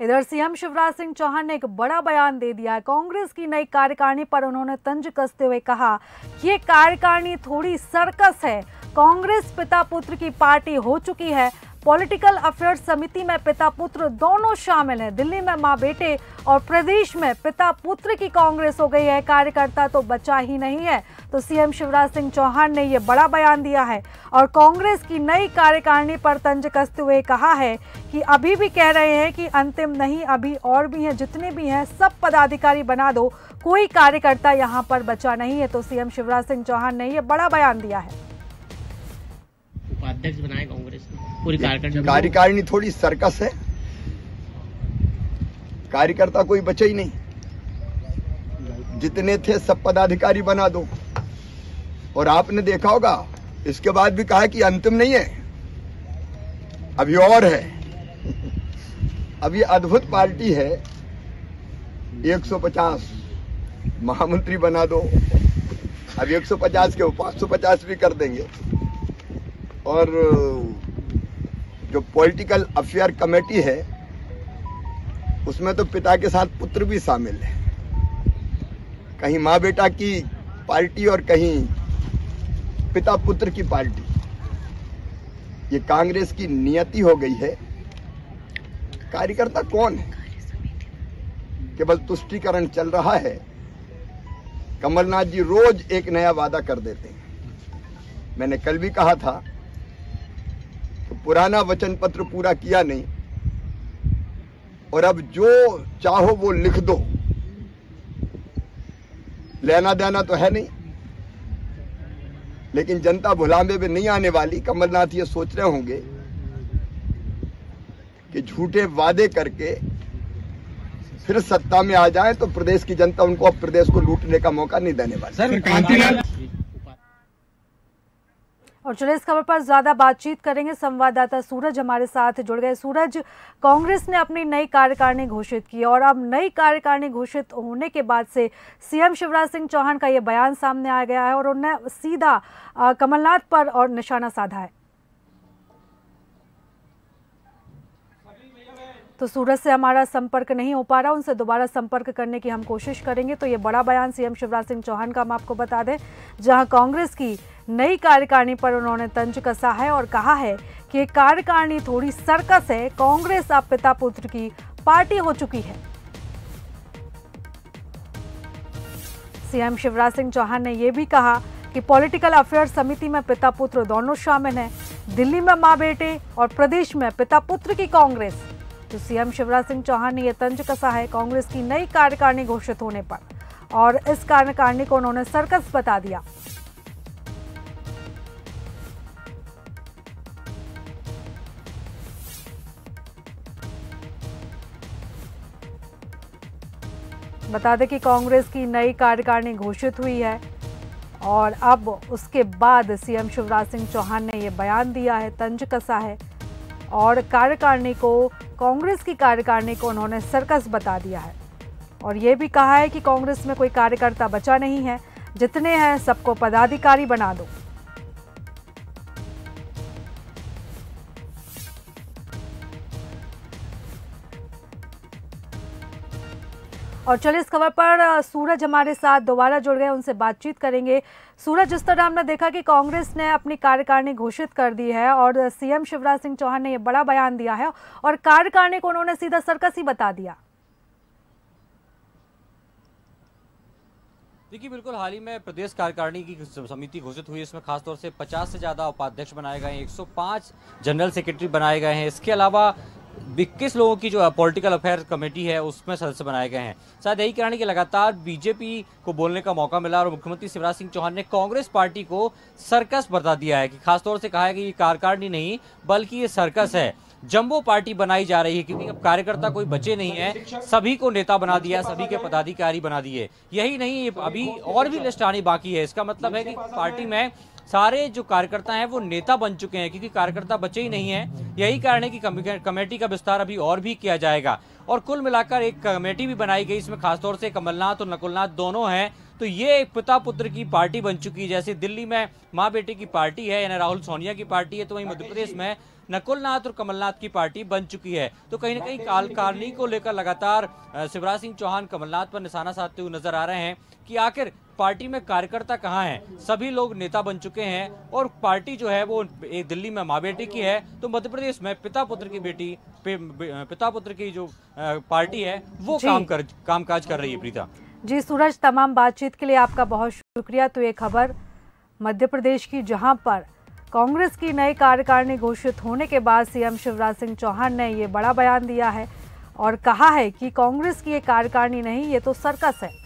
इधर सीएम शिवराज सिंह चौहान ने एक बड़ा बयान दे दिया है। कांग्रेस की नई कार्यकारिणी पर उन्होंने तंज कसते हुए कहा कि ये कार्यकारिणी थोड़ी सर्कस है। कांग्रेस पिता पुत्र की पार्टी हो चुकी है। पॉलिटिकल अफेयर्स समिति में पिता पुत्र दोनों शामिल हैं। दिल्ली में मां बेटे और प्रदेश में पिता पुत्र की कांग्रेस हो गई है। कार्यकर्ता तो बचा ही नहीं है। तो सीएम शिवराज सिंह चौहान ने यह बड़ा बयान दिया है और कांग्रेस की नई कार्यकारिणी पर तंज कसते हुए कहा है कि अभी भी कह रहे हैं कि अंतिम नहीं, अभी और भी हैं, जितने भी हैं सब पदाधिकारी बना दो, कोई कार्यकर्ता यहां पर बचा नहीं है। तो सीएम शिवराज सिंह चौहान ने यह बड़ा बयान दिया है। उपाध्यक्ष बनाए कांग्रेस ने पूरी कार्यकारिणी थोड़ी सर्कस है। कार्यकर्ता कोई बचे ही नहीं, जितने थे सब पदाधिकारी बना दो। और आपने देखा होगा इसके बाद भी कहा कि अंतिम नहीं है, अभी और है। अब ये अद्भुत पार्टी है, 150 महामंत्री बना दो। अब 150 के 550 भी कर देंगे। और जो पॉलिटिकल अफेयर कमेटी है उसमें तो पिता के साथ पुत्र भी शामिल है। कहीं माँ बेटा की पार्टी और कहीं पिता पुत्र की पार्टी। ये कांग्रेस की नियति हो गई है। कार्यकर्ता कौन है? केवल तुष्टीकरण चल रहा है। कमलनाथ जी रोज एक नया वादा कर देते हैं। मैंने कल भी कहा था तो पुराना वचन पत्र पूरा किया नहीं और अब जो चाहो वो लिख दो, लेना देना तो है नहीं। लेकिन जनता भुलावे में नहीं आने वाली। कमलनाथ ये सोच रहे होंगे कि झूठे वादे करके फिर सत्ता में आ जाए तो प्रदेश की जनता उनको अब प्रदेश को लूटने का मौका नहीं देने वाली। और चलिए इस खबर पर ज्यादा बातचीत करेंगे। संवाददाता सूरज हमारे साथ जुड़ गए। सूरज, कांग्रेस ने अपनी नई कार्यकारिणी घोषित की और अब नई कार्यकारिणी घोषित होने के बाद से सीएम शिवराज सिंह चौहान का ये बयान सामने आ गया है और उन्होंने सीधा कमलनाथ पर और निशाना साधा है। तो सूरज से हमारा संपर्क नहीं हो पा रहा, उनसे दोबारा संपर्क करने की हम कोशिश करेंगे। तो ये बड़ा बयान सीएम शिवराज सिंह चौहान का हम आपको बता दें, जहां कांग्रेस की नई कार्यकारिणी पर उन्होंने तंज कसा है और कहा है कि कार्यकारिणी थोड़ी सर्कस है। कांग्रेस अब पिता पुत्र की पार्टी हो चुकी है। सीएम शिवराज सिंह चौहान ने यह भी कहा कि पॉलिटिकल अफेयर समिति में पिता पुत्र दोनों शामिल हैं। दिल्ली में मां बेटे और प्रदेश में पिता पुत्र की कांग्रेस। तो सीएम शिवराज सिंह चौहान ने यह तंज कसा है कांग्रेस की नई कार्यकारिणी घोषित होने पर और इस कार्यकारिणी को उन्होंने सर्कस बता दिया। बता दें कि कांग्रेस की नई कार्यकारिणी घोषित हुई है और अब उसके बाद सीएम शिवराज सिंह चौहान ने यह बयान दिया है, तंज कसा है और कार्यकारिणी को, कांग्रेस की कार्यकारिणी को उन्होंने सर्कस बता दिया है और ये भी कहा है कि कांग्रेस में कोई कार्यकर्ता बचा नहीं है, जितने हैं सबको पदाधिकारी बना दो। और चलिए इस खबर पर सूरज हमारे साथ दोबारा जुड़ गए, उनसे बातचीत करेंगे। सूरज, जिस तरह हमने देखा कि कांग्रेस ने अपनी कार्यकारिणी घोषित कर दी है और सीएम शिवराज सिंह चौहान ने यह बड़ा बयान दिया है और कार्यकारिणी को उन्होंने सीधा सर्कस ही बता दिया। देखिए, बिल्कुल हाल ही में प्रदेश कार्यकारिणी की समिति घोषित हुई। इसमें खासतौर से 50 से ज्यादा उपाध्यक्ष बनाए गए हैं, 105 जनरल सेक्रेटरी बनाए गए हैं। इसके अलावा 21 लोगों की जो पॉलिटिकल अफेयर कमेटी है उसमें सदस्य बनाए गए हैं। शायद यही कारण है कि लगातार बीजेपी को बोलने का मौका मिला और मुख्यमंत्री शिवराज सिंह चौहान ने कांग्रेस पार्टी को सर्कस बता दिया है कि खासतौर से कहा है कि ये कार्यकारिणी नहीं बल्कि ये सर्कस है। जंबो पार्टी बनाई जा रही है क्योंकि अब कार्यकर्ता कोई बचे नहीं है, सभी को नेता बना दिया, सभी के पदाधिकारी बना दिए। यही नहीं, अभी और भी लिस्ट आनी बाकी है। इसका मतलब है कि पार्टी में सारे जो कार्यकर्ता हैं वो नेता बन चुके हैं क्योंकि कार्यकर्ता बचे ही नहीं हैं। यही कारण है कि कमेटी का विस्तार अभी और भी किया जाएगा और कुल मिलाकर एक कमेटी भी बनाई गई। इसमें खासतौर से कमलनाथ और नकुलनाथ दोनों हैं। तो ये एक पिता पुत्र की पार्टी बन चुकी है। जैसे दिल्ली में माँ बेटे की पार्टी है यानी राहुल सोनिया की पार्टी है, तो वहीं मध्य प्रदेश में नकुलनाथ और कमलनाथ की पार्टी बन चुकी है। तो कहीं ना कहीं कार्यकारिणी को लेकर लगातार शिवराज सिंह चौहान कमलनाथ पर निशाना साधते हुए नजर आ रहे हैं कि आखिर पार्टी में कार्यकर्ता कहाँ हैं। सभी लोग नेता बन चुके हैं और पार्टी जो है वो दिल्ली में माँ बेटी की है, तो मध्य प्रदेश में पिता पुत्र की जो पार्टी है वो कामकाज कर रही है। प्रीता जी सूरज, तमाम बातचीत के लिए आपका बहुत शुक्रिया। तो ये खबर मध्य प्रदेश की, जहां पर कांग्रेस की नई कार्यकारिणी घोषित होने के बाद सीएम शिवराज सिंह चौहान ने ये बड़ा बयान दिया है और कहा है कि कांग्रेस की ये कार्यकारिणी नहीं, ये तो सर्कस है।